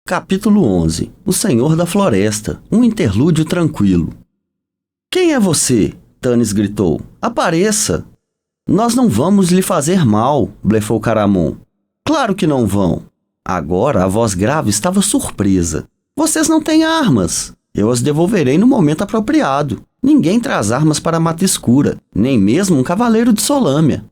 Capítulo 11. O Senhor da Floresta. Um interlúdio tranquilo. Quem é você? Tanis gritou. Apareça! Nós não vamos lhe fazer mal, blefou Caramon. Claro que não vão. Agora a voz grave estava surpresa. Vocês não têm armas. Eu as devolverei no momento apropriado. Ninguém traz armas para a Mata Escura, nem mesmo um cavaleiro de Solâmia.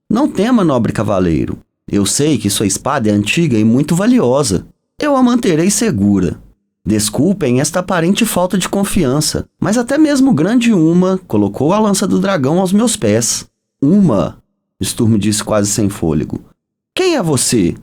Não tema, nobre cavaleiro. Eu sei que sua espada é antiga e muito valiosa. Eu a manterei segura. Desculpem esta aparente falta de confiança, mas até mesmo o grande Uma colocou a lança do dragão aos meus pés. Uma, Sturm disse quase sem fôlego. Quem é você?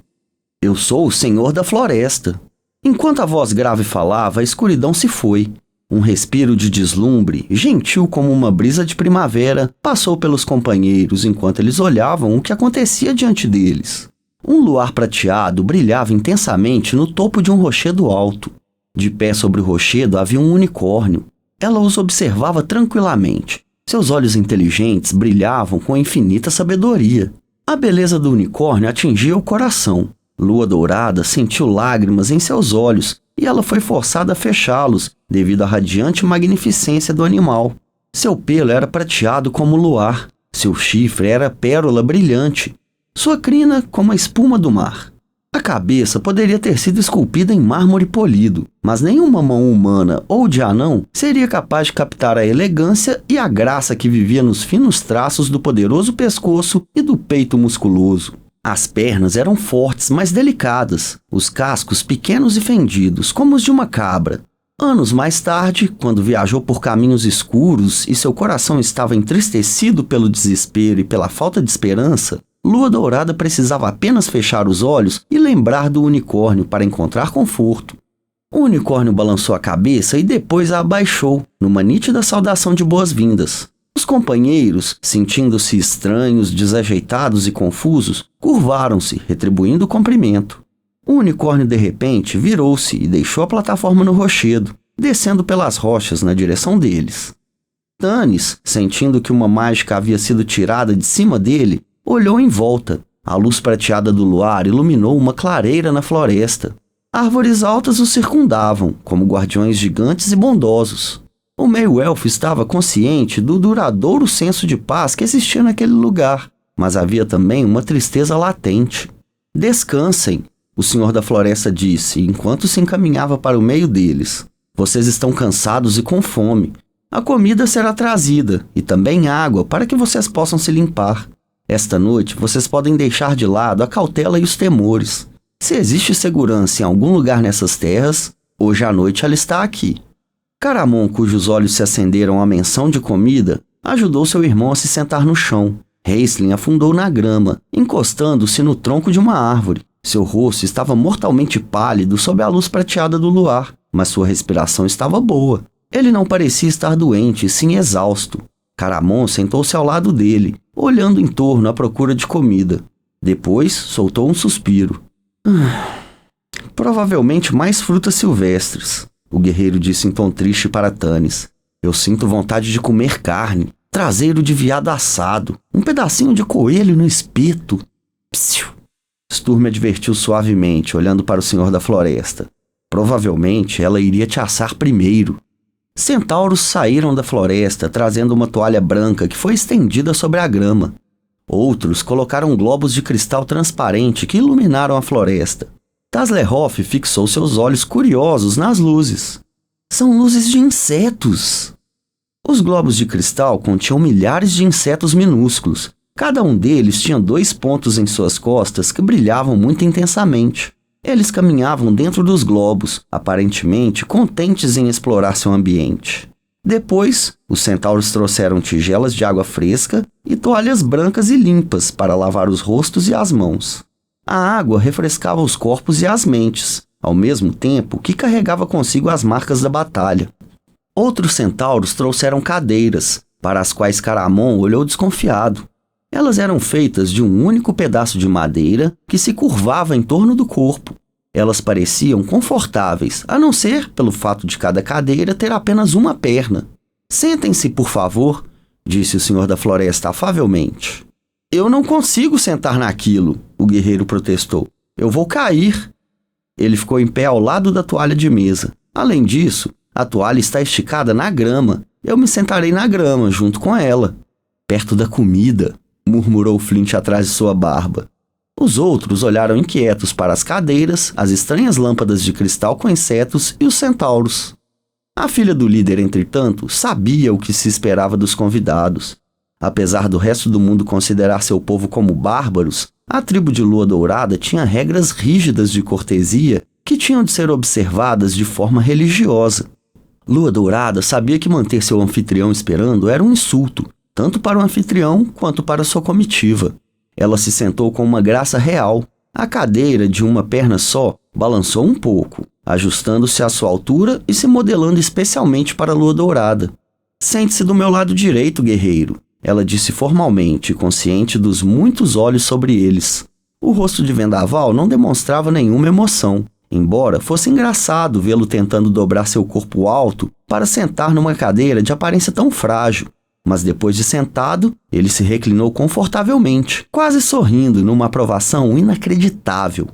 Eu sou o Senhor da Floresta. Enquanto a voz grave falava, a escuridão se foi. Um respiro de deslumbre, gentil como uma brisa de primavera, passou pelos companheiros enquanto eles olhavam o que acontecia diante deles. Um luar prateado brilhava intensamente no topo de um rochedo alto. De pé sobre o rochedo havia um unicórnio. Ela os observava tranquilamente. Seus olhos inteligentes brilhavam com infinita sabedoria. A beleza do unicórnio atingia o coração. Lua Dourada sentiu lágrimas em seus olhos e ela foi forçada a fechá-los devido à radiante magnificência do animal. Seu pelo era prateado como o luar. Seu chifre era pérola brilhante. Sua crina como a espuma do mar. A cabeça poderia ter sido esculpida em mármore polido, mas nenhuma mão humana ou de anão seria capaz de captar a elegância e a graça que vivia nos finos traços do poderoso pescoço e do peito musculoso. As pernas eram fortes, mas delicadas, os cascos pequenos e fendidos, como os de uma cabra. Anos mais tarde, quando viajou por caminhos escuros e seu coração estava entristecido pelo desespero e pela falta de esperança, Lua Dourada precisava apenas fechar os olhos e lembrar do unicórnio para encontrar conforto. O unicórnio balançou a cabeça e depois a abaixou, numa nítida saudação de boas-vindas. Os companheiros, sentindo-se estranhos, desajeitados e confusos, curvaram-se, retribuindo o cumprimento. O unicórnio de repente virou-se e deixou a plataforma no rochedo, descendo pelas rochas na direção deles. Tanis, sentindo que uma mágica havia sido tirada de cima dele, olhou em volta. A luz prateada do luar iluminou uma clareira na floresta. Árvores altas o circundavam, como guardiões gigantes e bondosos. O meio-elfo estava consciente do duradouro senso de paz que existia naquele lugar, mas havia também uma tristeza latente. Descansem, o Senhor da Floresta disse, enquanto se encaminhava para o meio deles. Vocês estão cansados e com fome. A comida será trazida, e também água, para que vocês possam se limpar. Esta noite, vocês podem deixar de lado a cautela e os temores. Se existe segurança em algum lugar nessas terras, hoje à noite ela está aqui. Caramon, cujos olhos se acenderam à menção de comida, ajudou seu irmão a se sentar no chão. Raistlin afundou na grama, encostando-se no tronco de uma árvore. Seu rosto estava mortalmente pálido sob a luz prateada do luar, mas sua respiração estava boa. Ele não parecia estar doente, sim exausto. Caramon sentou-se ao lado dele, olhando em torno à procura de comida. Depois, soltou um suspiro. Provavelmente mais frutas silvestres, o guerreiro disse em tom triste para Tanis. Eu sinto vontade de comer carne, traseiro de veado assado, um pedacinho de coelho no espeto. Psiu! Sturm advertiu suavemente, olhando para o Senhor da Floresta. Provavelmente ela iria te assar primeiro. Centauros saíram da floresta trazendo uma toalha branca que foi estendida sobre a grama. Outros colocaram globos de cristal transparente que iluminaram a floresta. Taslerhoff fixou seus olhos curiosos nas luzes. São luzes de insetos! Os globos de cristal continham milhares de insetos minúsculos. Cada um deles tinha 2 pontos em suas costas que brilhavam muito intensamente. Eles caminhavam dentro dos globos, aparentemente contentes em explorar seu ambiente. Depois, os centauros trouxeram tigelas de água fresca e toalhas brancas e limpas para lavar os rostos e as mãos. A água refrescava os corpos e as mentes, ao mesmo tempo que carregava consigo as marcas da batalha. Outros centauros trouxeram cadeiras, para as quais Caramon olhou desconfiado. Elas eram feitas de um único pedaço de madeira que se curvava em torno do corpo. Elas pareciam confortáveis, a não ser pelo fato de cada cadeira ter apenas uma perna. Sentem-se, por favor, disse o Senhor da Floresta afavelmente. Eu não consigo sentar naquilo, o guerreiro protestou. Eu vou cair. Ele ficou em pé ao lado da toalha de mesa. Além disso, a toalha está esticada na grama. Eu me sentarei na grama, junto com ela. Perto da comida, murmurou Flint atrás de sua barba. Os outros olharam inquietos para as cadeiras, as estranhas lâmpadas de cristal com insetos e os centauros. A filha do líder, entretanto, sabia o que se esperava dos convidados. Apesar do resto do mundo considerar seu povo como bárbaros, a tribo de Lua Dourada tinha regras rígidas de cortesia que tinham de ser observadas de forma religiosa. Lua Dourada sabia que manter seu anfitrião esperando era um insulto, tanto para o anfitrião quanto para sua comitiva. Ela se sentou com uma graça real. A cadeira, de uma perna só, balançou um pouco, ajustando-se à sua altura e se modelando especialmente para a Lua Dourada. Sente-se do meu lado direito, guerreiro, ela disse formalmente, consciente dos muitos olhos sobre eles. O rosto de Vendaval não demonstrava nenhuma emoção, embora fosse engraçado vê-lo tentando dobrar seu corpo alto para sentar numa cadeira de aparência tão frágil. Mas depois de sentado, ele se reclinou confortavelmente, quase sorrindo numa aprovação inacreditável.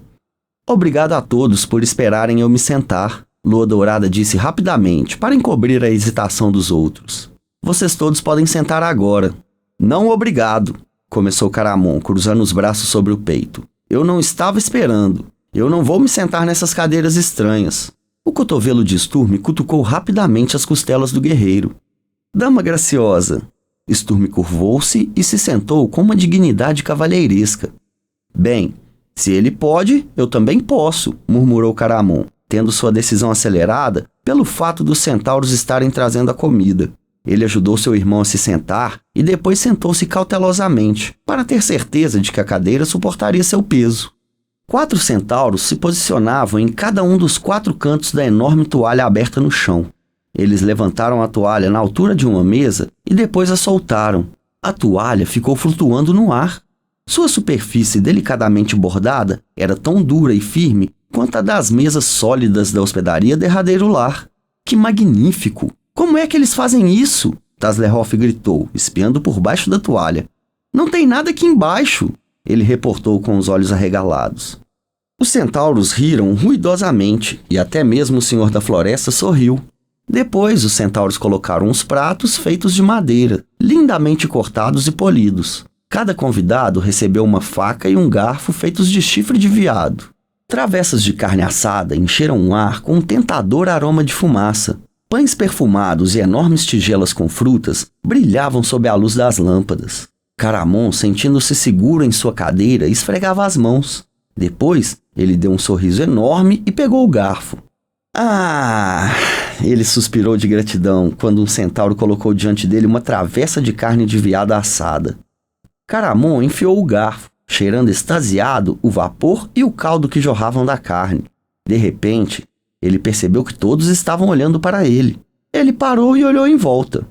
Obrigado a todos por esperarem eu me sentar, Lua Dourada disse rapidamente, para encobrir a hesitação dos outros. Vocês todos podem sentar agora. Não obrigado, começou Caramon, cruzando os braços sobre o peito. Eu não estava esperando. Eu não vou me sentar nessas cadeiras estranhas. O cotovelo de Sturme cutucou rapidamente as costelas do guerreiro. Dama graciosa. Sturme curvou-se e se sentou com uma dignidade cavalheiresca. Bem, se ele pode, eu também posso, murmurou Caramon, tendo sua decisão acelerada pelo fato dos centauros estarem trazendo a comida. Ele ajudou seu irmão a se sentar e depois sentou-se cautelosamente, para ter certeza de que a cadeira suportaria seu peso. 4 centauros se posicionavam em cada um dos 4 cantos da enorme toalha aberta no chão. Eles levantaram a toalha na altura de uma mesa e depois a soltaram. A toalha ficou flutuando no ar. Sua superfície delicadamente bordada era tão dura e firme quanto a das mesas sólidas da hospedaria Derradeiro Lar. Que magnífico! Como é que eles fazem isso? Taslerhoff gritou, espiando por baixo da toalha. Não tem nada aqui embaixo, ele reportou com os olhos arregalados. Os centauros riram ruidosamente e até mesmo o Senhor da Floresta sorriu. Depois, os centauros colocaram uns pratos feitos de madeira, lindamente cortados e polidos. Cada convidado recebeu uma faca e um garfo feitos de chifre de veado. Travessas de carne assada encheram o ar com um tentador aroma de fumaça. Pães perfumados e enormes tigelas com frutas brilhavam sob a luz das lâmpadas. Caramon, sentindo-se seguro em sua cadeira, esfregava as mãos. Depois, ele deu um sorriso enorme e pegou o garfo. Ah! Ele suspirou de gratidão quando um centauro colocou diante dele uma travessa de carne de veado assada. Caramon enfiou o garfo, cheirando extasiado o vapor e o caldo que jorravam da carne. De repente, ele percebeu que todos estavam olhando para ele. Ele parou e olhou em volta.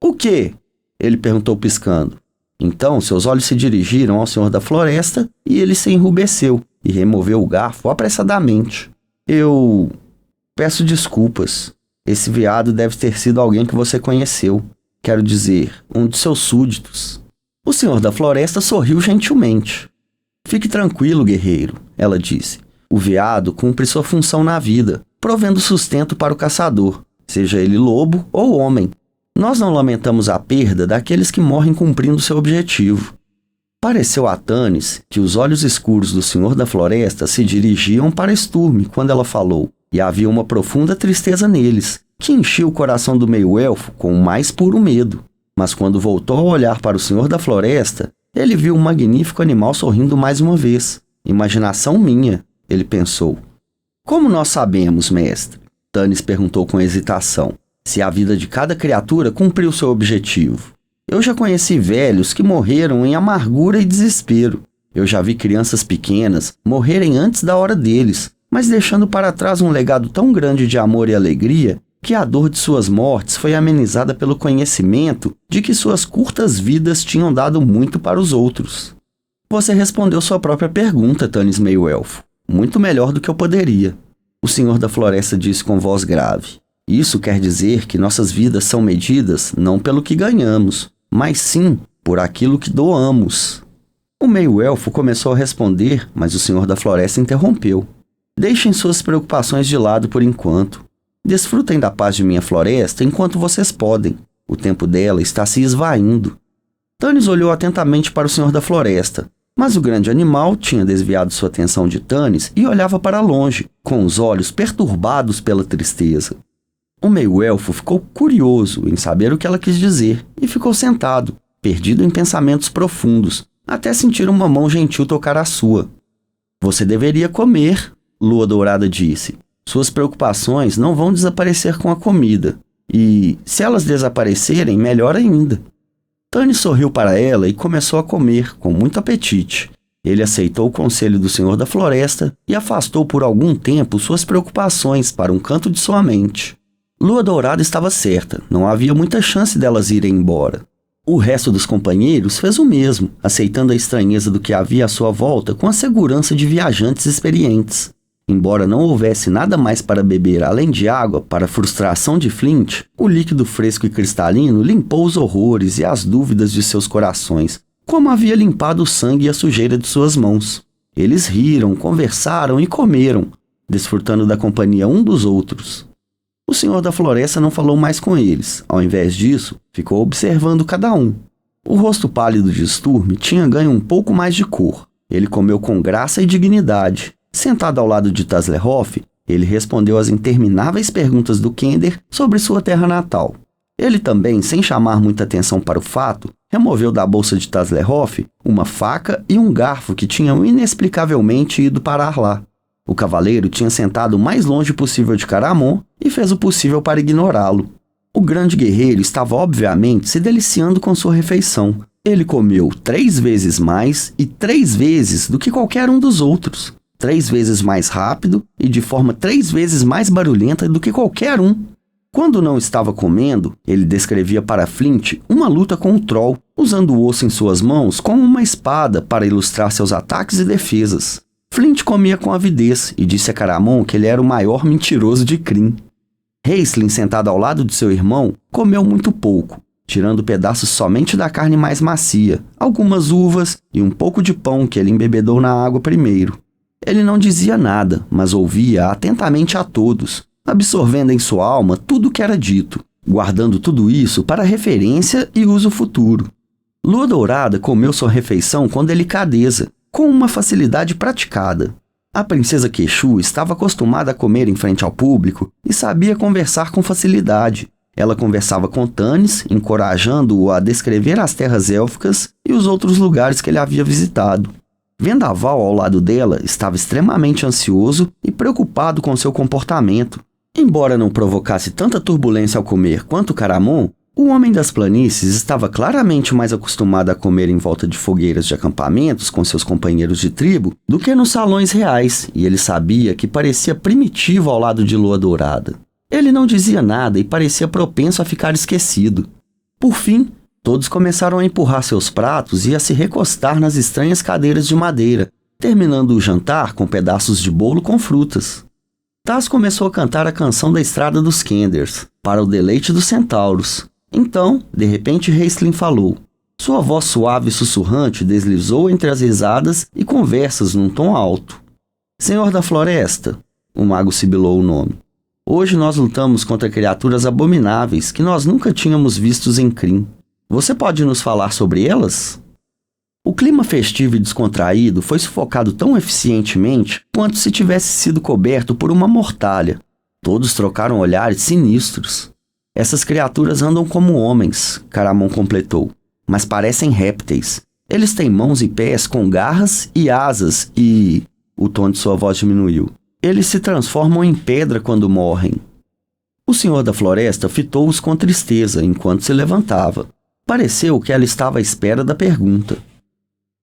O quê? Ele perguntou piscando. Então, seus olhos se dirigiram ao Senhor da Floresta e ele se enrubesceu e removeu o garfo apressadamente. Eu peço desculpas. Esse veado deve ter sido alguém que você conheceu. Quero dizer, um de seus súditos. O Senhor da Floresta sorriu gentilmente. Fique tranquilo, guerreiro, ela disse. O veado cumpre sua função na vida, provendo sustento para o caçador, seja ele lobo ou homem. Nós não lamentamos a perda daqueles que morrem cumprindo seu objetivo. Pareceu a Tanis que os olhos escuros do Senhor da Floresta se dirigiam para Sturme quando ela falou, e havia uma profunda tristeza neles, que enchia o coração do meio-elfo com o mais puro medo. Mas quando voltou a olhar para o Senhor da Floresta, ele viu um magnífico animal sorrindo mais uma vez. Imaginação minha, ele pensou. Como nós sabemos, mestre? Tanis perguntou com hesitação, se a vida de cada criatura cumpriu seu objetivo. Eu já conheci velhos que morreram em amargura e desespero. Eu já vi crianças pequenas morrerem antes da hora deles, mas deixando para trás um legado tão grande de amor e alegria que a dor de suas mortes foi amenizada pelo conhecimento de que suas curtas vidas tinham dado muito para os outros. Você respondeu sua própria pergunta, Tanis meio-elfo. Muito melhor do que eu poderia. O Senhor da Floresta disse com voz grave. Isso quer dizer que nossas vidas são medidas não pelo que ganhamos, mas sim por aquilo que doamos. O meio-elfo começou a responder, mas o Senhor da Floresta interrompeu. Deixem suas preocupações de lado por enquanto. Desfrutem da paz de minha floresta enquanto vocês podem. O tempo dela está se esvaindo. Tanis olhou atentamente para o Senhor da Floresta, mas o grande animal tinha desviado sua atenção de Tanis e olhava para longe, com os olhos perturbados pela tristeza. O meio-elfo ficou curioso em saber o que ela quis dizer e ficou sentado, perdido em pensamentos profundos, até sentir uma mão gentil tocar a sua. Você deveria comer, Lua Dourada disse. Suas preocupações não vão desaparecer com a comida. E, se elas desaparecerem, melhor ainda. Tanis sorriu para ela e começou a comer, com muito apetite. Ele aceitou o conselho do Senhor da Floresta e afastou por algum tempo suas preocupações para um canto de sua mente. Lua Dourada estava certa, não havia muita chance delas irem embora. O resto dos companheiros fez o mesmo, aceitando a estranheza do que havia à sua volta com a segurança de viajantes experientes. Embora não houvesse nada mais para beber além de água, para a frustração de Flint, o líquido fresco e cristalino limpou os horrores e as dúvidas de seus corações, como havia limpado o sangue e a sujeira de suas mãos. Eles riram, conversaram e comeram, desfrutando da companhia um dos outros. O Senhor da Floresta não falou mais com eles. Ao invés disso, ficou observando cada um. O rosto pálido de Sturm tinha ganho um pouco mais de cor. Ele comeu com graça e dignidade. Sentado ao lado de Taslehoff, ele respondeu às intermináveis perguntas do Kender sobre sua terra natal. Ele também, sem chamar muita atenção para o fato, removeu da bolsa de Taslehoff uma faca e um garfo que tinham inexplicavelmente ido parar lá. O cavaleiro tinha sentado o mais longe possível de Caramon e fez o possível para ignorá-lo. O grande guerreiro estava obviamente se deliciando com sua refeição. Ele comeu 3 vezes mais e 3 vezes do que qualquer um dos outros. 3 vezes mais rápido e de forma 3 vezes mais barulhenta do que qualquer um. Quando não estava comendo, ele descrevia para Flint uma luta com o Troll, usando o osso em suas mãos como uma espada para ilustrar seus ataques e defesas. Flint comia com avidez e disse a Caramon que ele era o maior mentiroso de Krynn. Raistlin, sentado ao lado de seu irmão, comeu muito pouco, tirando pedaços somente da carne mais macia, algumas uvas e um pouco de pão que ele embebedou na água primeiro. Ele não dizia nada, mas ouvia atentamente a todos, absorvendo em sua alma tudo o que era dito, guardando tudo isso para referência e uso futuro. Lua Dourada comeu sua refeição com delicadeza, com uma facilidade praticada. A princesa Quexu estava acostumada a comer em frente ao público e sabia conversar com facilidade. Ela conversava com Tanis, encorajando-o a descrever as terras élficas e os outros lugares que ele havia visitado. Vendaval, ao lado dela, estava extremamente ansioso e preocupado com seu comportamento. Embora não provocasse tanta turbulência ao comer quanto Caramon, o homem das planícies estava claramente mais acostumado a comer em volta de fogueiras de acampamentos com seus companheiros de tribo do que nos salões reais, e ele sabia que parecia primitivo ao lado de Lua Dourada. Ele não dizia nada e parecia propenso a ficar esquecido. Por fim, todos começaram a empurrar seus pratos e a se recostar nas estranhas cadeiras de madeira, terminando o jantar com pedaços de bolo com frutas. Taz começou a cantar a canção da Estrada dos Kenders, para o deleite dos centauros. Então, de repente, Raistlin falou. Sua voz suave e sussurrante deslizou entre as risadas e conversas num tom alto. Senhor da Floresta, o mago sibilou o nome. Hoje nós lutamos contra criaturas abomináveis que nós nunca tínhamos vistos em Krynn. Você pode nos falar sobre elas? O clima festivo e descontraído foi sufocado tão eficientemente quanto se tivesse sido coberto por uma mortalha. Todos trocaram olhares sinistros. Essas criaturas andam como homens, Caramon completou, mas parecem répteis. Eles têm mãos e pés com garras e asas e... O tom de sua voz diminuiu. Eles se transformam em pedra quando morrem. O Senhor da Floresta fitou-os com tristeza enquanto se levantava. Pareceu que ela estava à espera da pergunta.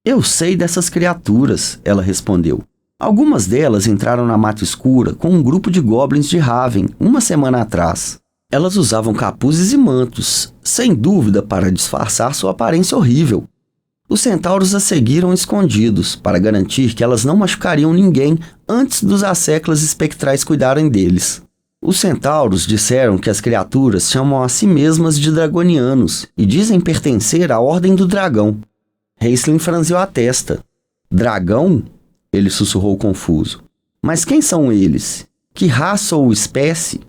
Eu sei dessas criaturas, ela respondeu. Algumas delas entraram na Mata Escura com um grupo de goblins de Raven uma semana atrás. Elas usavam capuzes e mantos, sem dúvida para disfarçar sua aparência horrível. Os centauros as seguiram escondidos, para garantir que elas não machucariam ninguém antes dos asseclas espectrais cuidarem deles. Os centauros disseram que as criaturas chamam a si mesmas de dragonianos e dizem pertencer à Ordem do Dragão. Raistlin franziu a testa. Dragão? Ele sussurrou confuso. Mas quem são eles? Que raça ou espécie?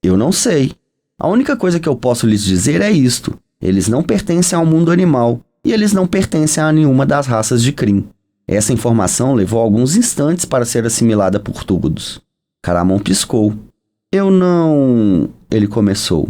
Eu não sei. A única coisa que eu posso lhes dizer é isto. Eles não pertencem ao mundo animal e eles não pertencem a nenhuma das raças de Kryn. Essa informação levou alguns instantes para ser assimilada por todos. Caramon piscou. Eu não... Ele começou.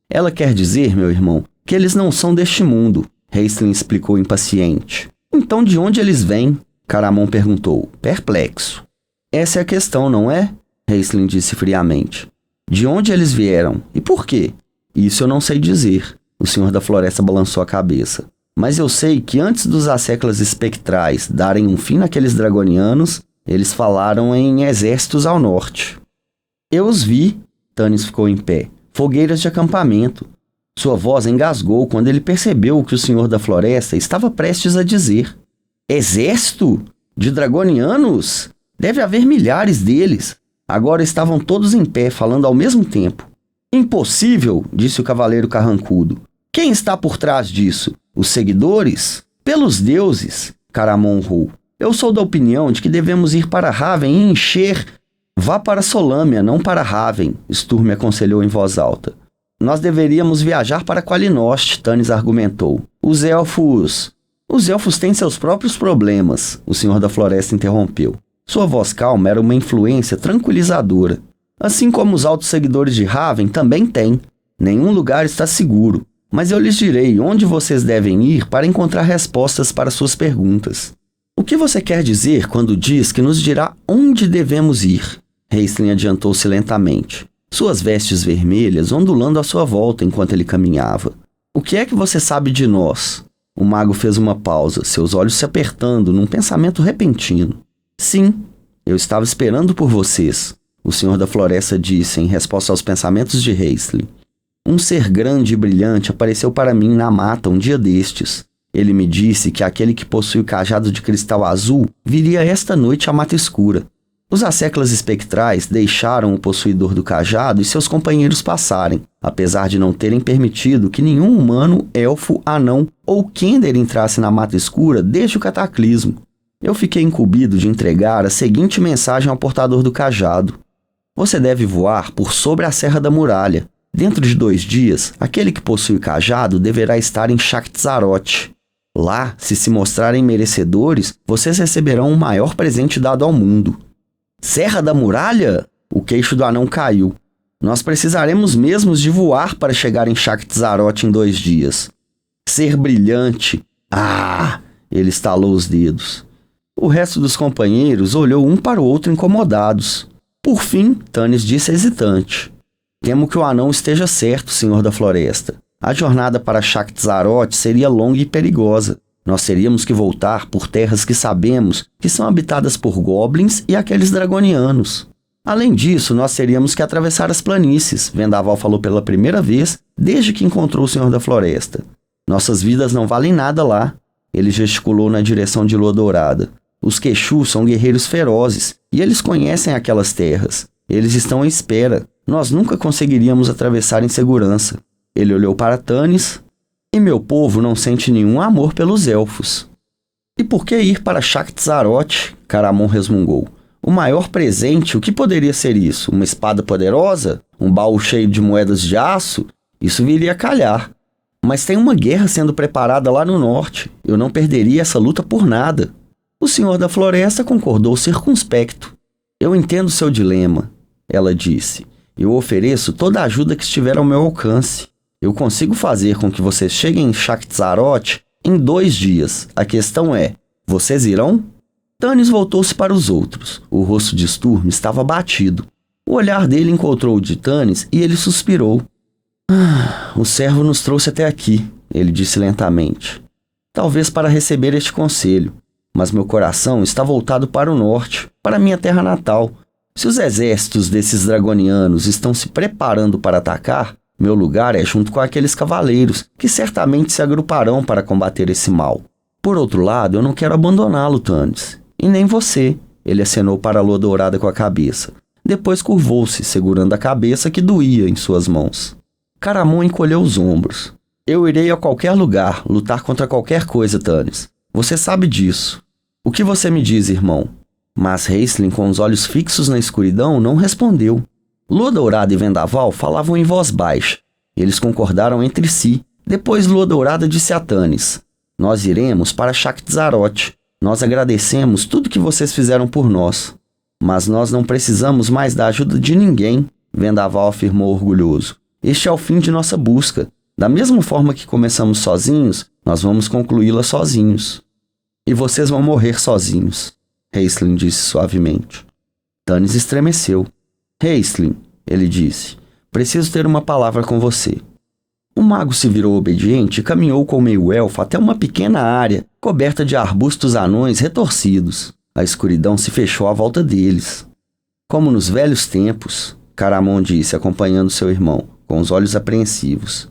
Ela quer dizer, meu irmão, que eles não são deste mundo, Raistlin explicou impaciente. Então de onde eles vêm? Caramon perguntou, perplexo. Essa é a questão, não é? Raistlin disse friamente. De onde eles vieram e por quê? Isso eu não sei dizer. O Senhor da Floresta balançou a cabeça. Mas eu sei que antes dos asseclas espectrais darem um fim naqueles dragonianos, eles falaram em exércitos ao norte. Eu os vi, Tanis ficou em pé. Fogueiras de acampamento. Sua voz engasgou quando ele percebeu o que o Senhor da Floresta estava prestes a dizer. Exército? De dragonianos? Deve haver milhares deles. Agora estavam todos em pé, falando ao mesmo tempo. Impossível, disse o cavaleiro carrancudo. Quem está por trás disso? Os seguidores? Pelos deuses, Caramon urrou. Eu sou da opinião de que devemos ir para Haven e encher... Vá para Solâmia, não para Haven, Sturm aconselhou em voz alta. Nós deveríamos viajar para Qualinost, Tanis argumentou. Os elfos têm seus próprios problemas, o Senhor da Floresta interrompeu. Sua voz calma era uma influência tranquilizadora. Assim como os altos seguidores de Haven também têm. Nenhum lugar está seguro, mas eu lhes direi onde vocês devem ir para encontrar respostas para suas perguntas. O que você quer dizer quando diz que nos dirá onde devemos ir? Raistlin adiantou-se lentamente, suas vestes vermelhas ondulando à sua volta enquanto ele caminhava. O que é que você sabe de nós? O mago fez uma pausa, seus olhos se apertando num pensamento repentino. Sim, eu estava esperando por vocês, o Senhor da Floresta disse em resposta aos pensamentos de Raistlin. Um ser grande e brilhante apareceu para mim na mata um dia destes. Ele me disse que aquele que possui o cajado de cristal azul viria esta noite à Mata Escura. Os asseclas espectrais deixaram o possuidor do cajado e seus companheiros passarem, apesar de não terem permitido que nenhum humano, elfo, anão ou Kender entrasse na Mata Escura desde o cataclismo. Eu fiquei incumbido de entregar a seguinte mensagem ao portador do cajado. Você deve voar por sobre a Serra da Muralha. Dentro de 2 dias, aquele que possui o cajado deverá estar em Shakt-Zarot. Lá, se mostrarem merecedores, vocês receberão o maior presente dado ao mundo. Serra da Muralha? O queixo do anão caiu. Nós precisaremos mesmo de voar para chegar em Shakt-Zarot em 2 dias. Ser brilhante. Ah! Ele estalou os dedos. O resto dos companheiros olhou um para o outro incomodados. Por fim, Tanis disse hesitante. Temo que o anão esteja certo, Senhor da Floresta. A jornada para Shakt-Zarot seria longa e perigosa. Nós teríamos que voltar por terras que sabemos que são habitadas por goblins e aqueles dragonianos. Além disso, nós teríamos que atravessar as planícies, Vendaval falou pela primeira vez desde que encontrou o Senhor da Floresta. Nossas vidas não valem nada lá. Ele gesticulou na direção de Lua Dourada. Os Quexus são guerreiros ferozes e eles conhecem aquelas terras. Eles estão à espera. Nós nunca conseguiríamos atravessar em segurança. Ele olhou para Tanis. E meu povo não sente nenhum amor pelos elfos. E por que ir para Shakt-Zarot? Caramon resmungou. O maior presente, o que poderia ser isso? Uma espada poderosa? Um baú cheio de moedas de aço? Isso viria a calhar. Mas tem uma guerra sendo preparada lá no norte. Eu não perderia essa luta por nada. O Senhor da Floresta concordou circunspecto. Eu entendo seu dilema, ela disse. Eu ofereço toda a ajuda que estiver ao meu alcance. Eu consigo fazer com que vocês cheguem em Shakt-Zarot em 2 dias. A questão é, vocês irão? Tanis voltou-se para os outros. O rosto de Sturm estava abatido. O olhar dele encontrou o de Tanis e ele suspirou. O servo nos trouxe até aqui, ele disse lentamente. Talvez para receber este conselho. Mas meu coração está voltado para o norte, para minha terra natal. Se os exércitos desses dragonianos estão se preparando para atacar, meu lugar é junto com aqueles cavaleiros, que certamente se agruparão para combater esse mal. Por outro lado, eu não quero abandoná-lo, Tanis. E nem você. Ele acenou para a Lua Dourada com a cabeça. Depois curvou-se, segurando a cabeça que doía em suas mãos. Caramon encolheu os ombros. Eu irei a qualquer lugar, lutar contra qualquer coisa, Tanis. Você sabe disso. O que você me diz, irmão? Mas Raistlin, com os olhos fixos na escuridão, não respondeu. Lua Dourada e Vendaval falavam em voz baixa. Eles concordaram entre si. Depois Lua Dourada disse a Tanis: Nós iremos para Shakti-Zarot. Nós agradecemos tudo que vocês fizeram por nós. Mas nós não precisamos mais da ajuda de ninguém, Vendaval afirmou orgulhoso. Este é o fim de nossa busca. Da mesma forma que começamos sozinhos, nós vamos concluí-la sozinhos. E vocês vão morrer sozinhos, Raistlin disse suavemente. Tanis estremeceu. Raistlin, ele disse, preciso ter uma palavra com você. O mago se virou obediente e caminhou com o meio-elfo até uma pequena área coberta de arbustos anões retorcidos. A escuridão se fechou à volta deles. Como nos velhos tempos, Caramon disse, acompanhando seu irmão, com os olhos apreensivos.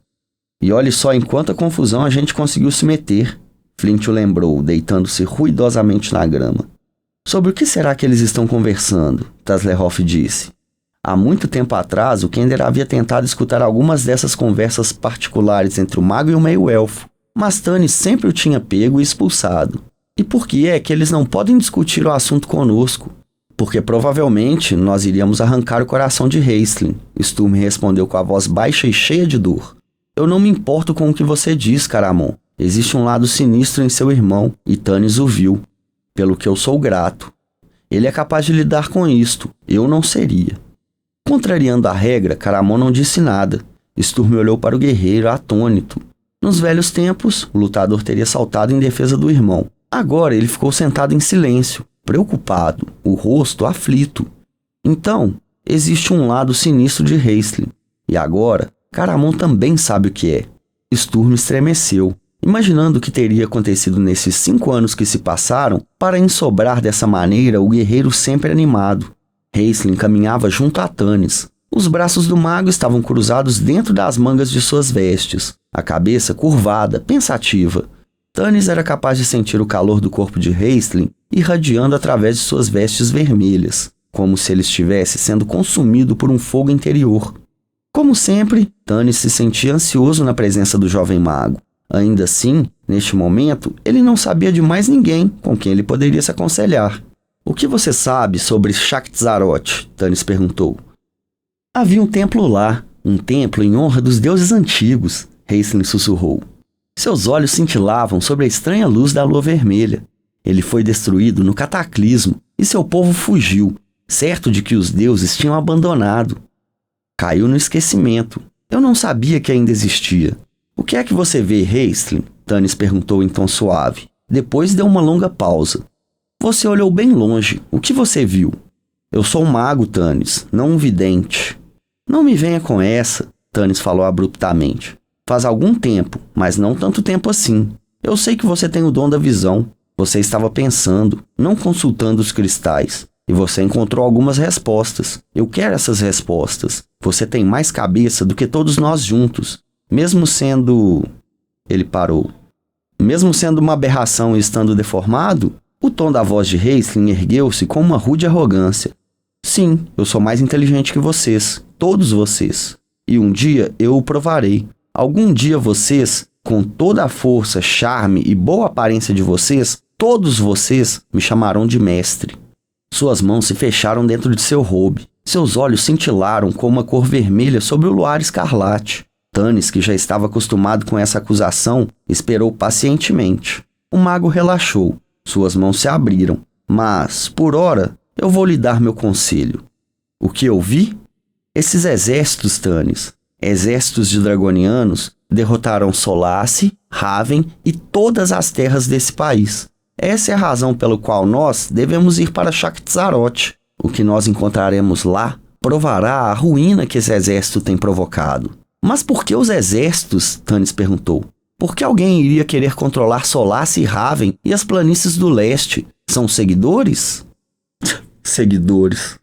E olhe só em quanta confusão a gente conseguiu se meter, Flint o lembrou, deitando-se ruidosamente na grama. Sobre o que será que eles estão conversando? Taslehoff disse. Há muito tempo atrás, o Kender havia tentado escutar algumas dessas conversas particulares entre o mago e o meio-elfo, mas Tanis sempre o tinha pego e expulsado. E por que é que eles não podem discutir o assunto conosco? Porque provavelmente nós iríamos arrancar o coração de Raistlin, Sturm respondeu com a voz baixa e cheia de dor. Eu não me importo com o que você diz, Caramon. Existe um lado sinistro em seu irmão, e Tanis o viu. Pelo que eu sou grato. Ele é capaz de lidar com isto, eu não seria. Contrariando a regra, Caramon não disse nada. Sturm olhou para o guerreiro, atônito. Nos velhos tempos, o lutador teria saltado em defesa do irmão. Agora ele ficou sentado em silêncio, preocupado, o rosto aflito. Então, existe um lado sinistro de Raistlin. E agora, Caramon também sabe o que é. Sturm estremeceu, imaginando o que teria acontecido nesses 5 anos que se passaram para ensobrar dessa maneira o guerreiro sempre animado. Raistlin caminhava junto a Tanis. Os braços do mago estavam cruzados dentro das mangas de suas vestes, a cabeça curvada, pensativa. Tanis era capaz de sentir o calor do corpo de Raistlin irradiando através de suas vestes vermelhas, como se ele estivesse sendo consumido por um fogo interior. Como sempre, Tanis se sentia ansioso na presença do jovem mago. Ainda assim, neste momento, ele não sabia de mais ninguém com quem ele poderia se aconselhar. O que você sabe sobre Shakti-Zarot? Tanis perguntou. Havia um templo lá, um templo em honra dos deuses antigos, Raistlin sussurrou. Seus olhos cintilavam sobre a estranha luz da lua vermelha. Ele foi destruído no cataclismo e seu povo fugiu, certo de que os deuses tinham abandonado. Caiu no esquecimento. Eu não sabia que ainda existia. O que é que você vê, Raistlin? Tanis perguntou em tom suave. Depois deu uma longa pausa. Você olhou bem longe. O que você viu? Eu sou um mago, Tanis, não um vidente. Não me venha com essa, Tanis falou abruptamente. Faz algum tempo, mas não tanto tempo assim. Eu sei que você tem o dom da visão. Você estava pensando, não consultando os cristais. E você encontrou algumas respostas. Eu quero essas respostas. Você tem mais cabeça do que todos nós juntos. Mesmo sendo... Ele parou. Mesmo sendo uma aberração e estando deformado, o tom da voz de Raistlin ergueu-se com uma rude arrogância. Sim, eu sou mais inteligente que vocês. Todos vocês. E um dia eu o provarei. Algum dia vocês, com toda a força, charme e boa aparência de vocês, todos vocês me chamarão de mestre. Suas mãos se fecharam dentro de seu robe. Seus olhos cintilaram com uma cor vermelha sobre o luar escarlate. Tanis, que já estava acostumado com essa acusação, esperou pacientemente. O mago relaxou. Suas mãos se abriram. Mas, por ora, eu vou lhe dar meu conselho. O que eu vi? Esses exércitos, Tanis, exércitos de dragonianos, derrotaram Solace, Raven e todas as terras desse país. Essa é a razão pela qual nós devemos ir para Shakti-Zarot. O que nós encontraremos lá provará a ruína que esse exército tem provocado. Mas por que os exércitos? Tanis perguntou. Por que alguém iria querer controlar Solace e Raven e as planícies do leste? São seguidores? Seguidores.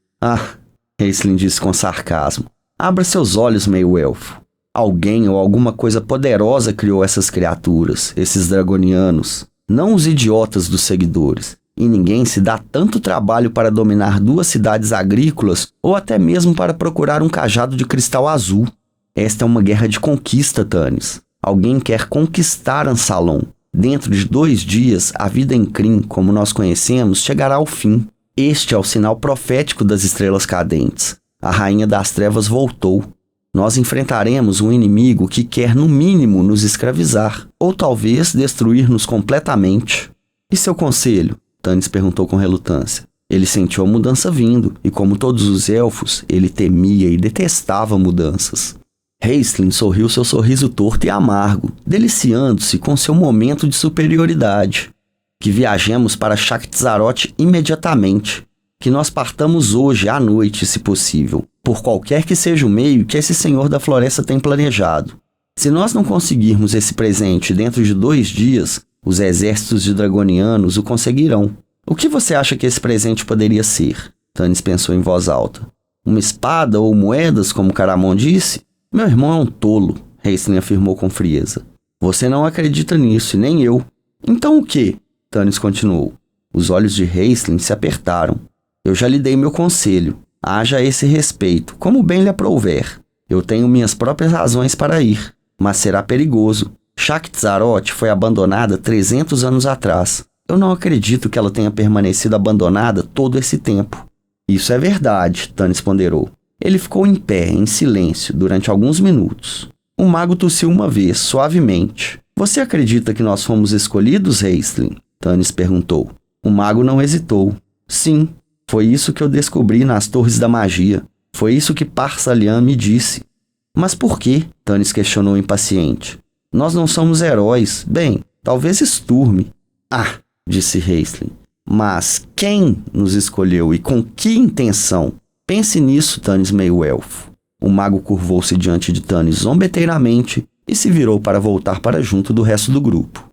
Raistlin disse com sarcasmo. Abra seus olhos, meio-elfo. Alguém ou alguma coisa poderosa criou essas criaturas, esses dragonianos. Não os idiotas dos seguidores. E ninguém se dá tanto trabalho para dominar 2 cidades agrícolas ou até mesmo para procurar um cajado de cristal azul. Esta é uma guerra de conquista, Tanis. Alguém quer conquistar Ansalon. Dentro de 2 dias, a vida em Krynn, como nós conhecemos, chegará ao fim. Este é o sinal profético das estrelas cadentes. A Rainha das Trevas voltou. Nós enfrentaremos um inimigo que quer, no mínimo, nos escravizar, ou talvez destruir-nos completamente. E seu conselho? Stannis perguntou com relutância. Ele sentiu a mudança vindo, e como todos os elfos, ele temia e detestava mudanças. Raistlin sorriu seu sorriso torto e amargo, deliciando-se com seu momento de superioridade. Que viajemos para Shakti-Zarot imediatamente. Que nós partamos hoje à noite, se possível, por qualquer que seja o meio que esse senhor da floresta tem planejado. Se nós não conseguirmos esse presente dentro de 2 dias, os exércitos de dragonianos o conseguirão. O que você acha que esse presente poderia ser? Stannis pensou em voz alta. Uma espada ou moedas, como Caramon disse? Meu irmão é um tolo, Raistlin afirmou com frieza. Você não acredita nisso, e nem eu. Então o quê? Stannis continuou. Os olhos de Raistlin se apertaram. Eu já lhe dei meu conselho. Haja esse respeito, como bem lhe aprouver. Eu tenho minhas próprias razões para ir, mas será perigoso. Shakti-Zarot foi abandonada 300 anos atrás. Eu não acredito que ela tenha permanecido abandonada todo esse tempo. Isso é verdade, Stannis ponderou. Ele ficou em pé, em silêncio, durante alguns minutos. O mago tossiu uma vez, suavemente. Você acredita que nós fomos escolhidos, Raistlin? Stannis perguntou. O mago não hesitou. Sim, foi isso que eu descobri nas Torres da Magia. Foi isso que Par-Salian me disse. Mas por quê? Stannis questionou impaciente. Nós não somos heróis. Bem, talvez Sturm. Ah, disse Raistlin. Mas quem nos escolheu e com que intenção? Pense nisso, Stannis meio-elfo. O mago curvou-se diante de Stannis zombeteiramente e se virou para voltar para junto do resto do grupo.